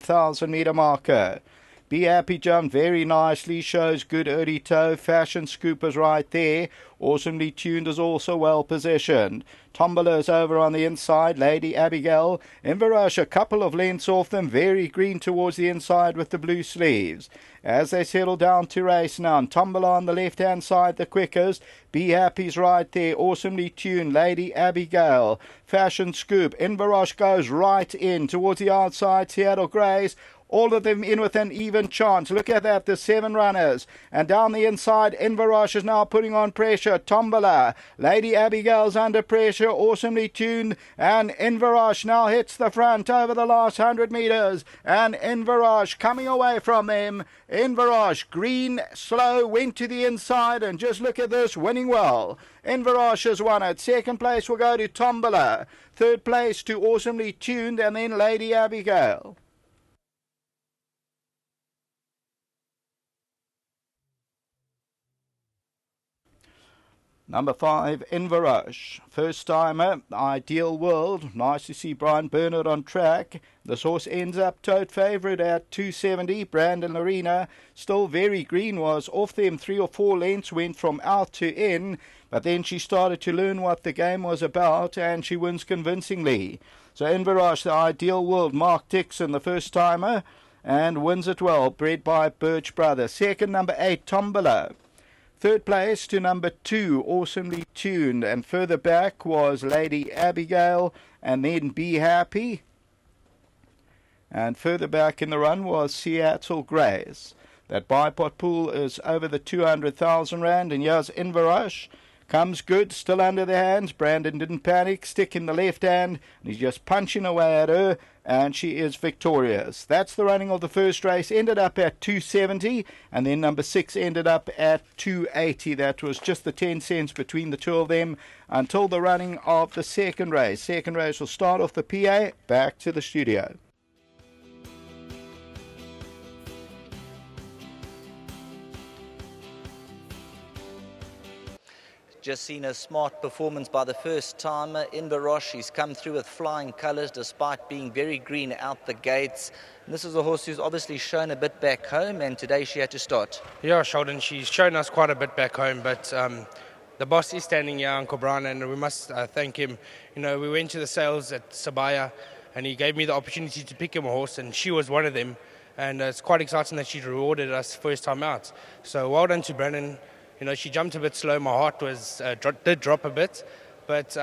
8,000 meter marker. Be Happy jumped very nicely, shows good early toe. Fashion Scoop is right there. Awesomely Tuned is also well positioned. Tombola is over on the inside. Lady Abigail. INVERROCHE a couple of lengths off them. Very green towards the inside with the blue sleeves. As they settle down to race now, Tombola on the left-hand side, the quickest. Be Happy's right there. Awesomely Tuned. Lady Abigail. Fashion Scoop. INVERROCHE goes right in towards the outside. Seattle Grace. All of them in with an even chance. Look at that, the 7 runners. And down the inside, INVERROCHE is now putting on pressure. Tombola. Lady Abigail's under pressure. Awesomely Tuned. And INVERROCHE now hits the front over the last 100 meters. And INVERROCHE coming away from them. INVERROCHE, green, slow, went to the inside. And just look at this, winning well. INVERROCHE has won it. Second place will go to Tombola. Third place to Awesomely Tuned. And then Lady Abigail. Number 5, INVERROCHE. First timer, Ideal World. Nice to see Brian Bernard on track. This horse ends up tote favourite at 270. Brandon Lorena, still very green, was off them 3 or 4 lengths, went from out to in. But then she started to learn what the game was about and she wins convincingly. So INVERROCHE, the Ideal World. Mark Dixon, the first timer, and wins it well. Bred by Birch Brothers. Second, number 8, Tombola. Third place to number 2, Awesomely Tuned. And further back was Lady Abigail and then Be Happy. And further back in the run was Seattle Grace. That bipod pool is over the 200,000 rand. And here's INVERROCHE. Comes good, still under the hands. Brandon didn't panic, stick in the left hand. And he's just punching away at her. And she is victorious. That's the running of the first race. Ended up at 270. And then number 6 ended up at 280. That was just the 10 cents between the two of them until the running of the second race. Second race will start off the PA. Back to the studio. Just seen a smart performance by the first timer, INVERROCHE. He's come through with flying colours despite being very green out the gates. And this is a horse who's obviously shown a bit back home, and today she had to start. Yeah, Sheldon, she's shown us quite a bit back home, but the boss is standing here, Uncle Brian, and we must thank him. You know, we went to the sales at Sabaya, and he gave me the opportunity to pick him a horse, and she was one of them. And it's quite exciting that she rewarded us first time out. So well done to Brandon. You know, she jumped a bit slow. My heart was did drop a bit, but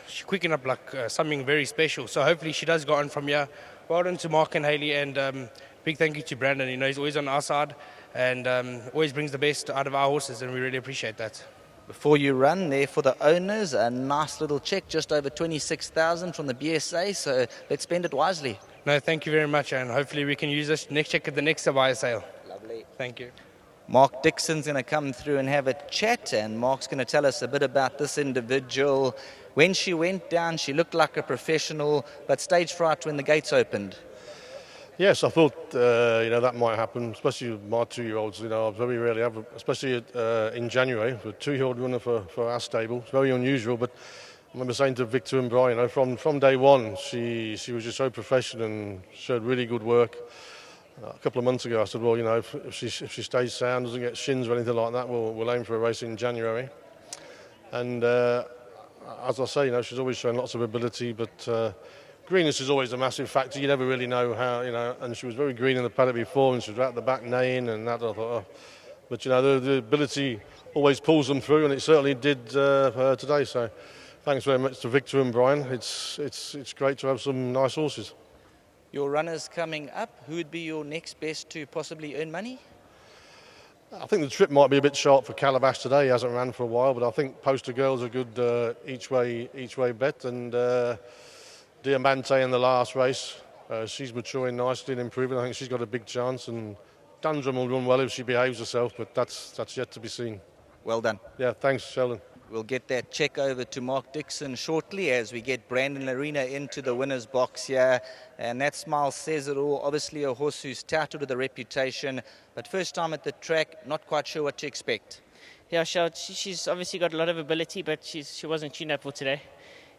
she quickened up like something very special. So hopefully she does go on from here. Well done to Mark and Haley, and big thank you to Brandon. You know, he's always on our side and always brings the best out of our horses, and we really appreciate that. Before you run there for the owners, a nice little check, just over 26,000 from the BSA. So let's spend it wisely. No, thank you very much, and hopefully we can use this next check at the next Sabaya sale. Lovely. Thank you. Mark Dixon's going to come through and have a chat, and Mark's going to tell us a bit about this individual. When she went down, she looked like a professional, but stage fright when the gates opened. Yes, I thought that might happen, especially with my 2-year-olds. You know, I very rarely have, especially in January, for a 2-year-old runner for our stable. It's very unusual, but I remember saying to Victor and Brian, you know, from day one, she was just so professional and showed really good work. A couple of months ago, I said, well, you know, if she stays sound, doesn't get shins or anything like that, we'll aim for a race in January. And as I say, you know, she's always shown lots of ability, but greenness is always a massive factor. You never really know how, you know. And she was very green in the paddock before, and she was out the back neighing, and that. I thought, oh. But you know, the ability always pulls them through, and it certainly did for her today. So, thanks very much to Victor and Brian. It's great to have some nice horses. Your runners coming up, who would be your next best to possibly earn money? I think the trip might be a bit sharp for Calabash today. He hasn't ran for a while, but I think Poster Girl's a good each way bet. And Diamante in the last race, she's maturing nicely and improving. I think she's got a big chance. And Dundrum will run well if she behaves herself, but that's yet to be seen. Well done. Yeah, thanks, Sheldon. We'll get that check over to Mark Dixon shortly as we get Brandon Lorena into the winner's box here. And that smile says it all. Obviously a horse who's touted with a reputation, but first time at the track, not quite sure what to expect. Yeah, she's obviously got a lot of ability, but she wasn't tuned up for today.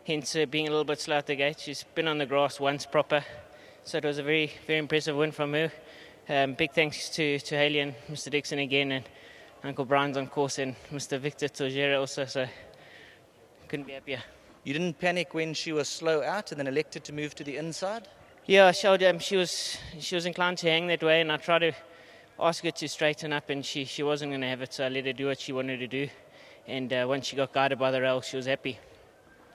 Hence being a little bit slow at the gate. She's been on the grass once proper. So it was a very, very impressive win from her. Big thanks to Haley and Mr. Dixon again, and Uncle Brian's on course, and Mr. Victor Torgera also, so couldn't be happier. You didn't panic when she was slow out and then elected to move to the inside? Yeah, she was inclined to hang that way, and I tried to ask her to straighten up, and she wasn't going to have it, so I let her do what she wanted to do. And once she got guided by the rail, she was happy.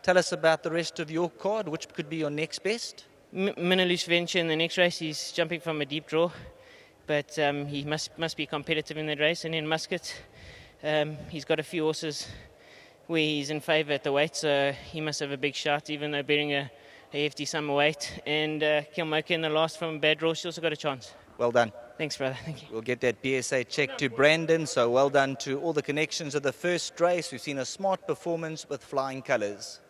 Tell us about the rest of your card. Which could be your next best? Minaloosh Venture in the next race. He's jumping from a deep draw, but he must be competitive in that race. And in Muscat, he's got a few horses where he's in favour at the weight, so he must have a big shot, even though bearing a hefty summer weight. And Kilmoka in the last from a bad draw, she also got a chance. Well done. Thanks, brother. Thank you. We'll get that BSA check to Brandon, so well done to all the connections of the first race. We've seen a smart performance with flying colours.